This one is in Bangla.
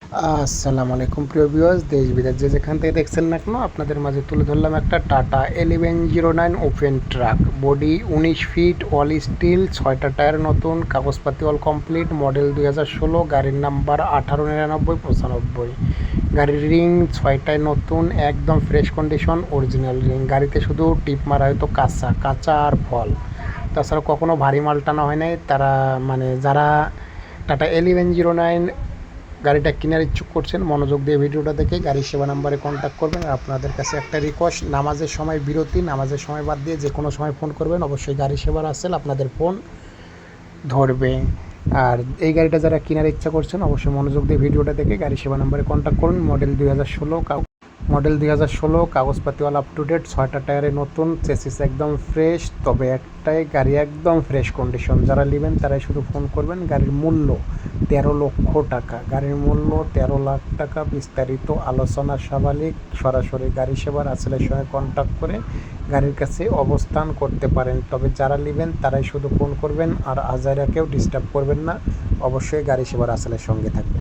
আসসালামু আলাইকুম প্রিয় ভিউয়ার্স, দেশ বিদেশ যে যেখান থেকে দেখছেন না কেন, আপনাদের মাঝে তুলে ধরলাম একটা Tata 1109 open truck. Body 19 feet, all steel, 6টা টায়ার নতুন, কাগজপাতি অল কমপ্লিট, মডেল 2016, গাড়ির নাম্বার 189995। গাড়ির রিং 6টায় নতুন, একদম ফ্রেশ কন্ডিশন, অরিজিনাল রিং। গাড়িতে শুধু টিপ মারা হয়তো কাঁচা কাঁচা আর ফল, তাছাড়া কখনো ভারী মাল টানা হয় নাই। তারা মানে যারা টাটা 1109 গাড়িটা কেনার ইচ্ছুক করছেন, মনোযোগ দিয়ে ভিডিওটা দেখে গাড়ির সেবা নাম্বারে কন্ট্যাক্ট করবেন। আর আপনাদের কাছে একটা রিকোয়েস্ট, নামাজের সময় বিরতি, নামাজের সময় বাদ দিয়ে যে কোনো সময় ফোন করবেন, অবশ্যই গাড়ি সেবার আসেল আপনাদের ফোন ধরবে। আর এই গাড়িটা যারা কেনার ইচ্ছা করছেন, অবশ্যই মনোযোগ দিয়ে ভিডিওটা দেখে গাড়ি সেবা নাম্বারে কন্ট্যাক্ট করুন। মডেল 2016, কাগজপাতি অল আপ টু ডেট, 6টা টায়ারে নতুন, চেসিস একদম ফ্রেশ। তবে একটাই গাড়ি একদম ফ্রেশ কন্ডিশন। যারা নেবেন তারাই শুধু ফোন করবেন। গাড়ির মূল্য 13 লক্ষ টাকা, গাড়ির মূল্য 13 লাখ টাকা। বিস্তারিত আলোচনা সাবালিক সরাসরি গাড়ি সেবার আসলের সঙ্গে কন্ট্যাক্ট করে গাড়ির কাছে অবস্থান করতে পারেন। তবে যারা নেবেন তারাই শুধু ফোন করবেন, আর আজাইরা কেউ ডিস্টার্ব করবেন না। অবশ্যই গাড়ি সেবার আসলের সঙ্গে থাকবেন।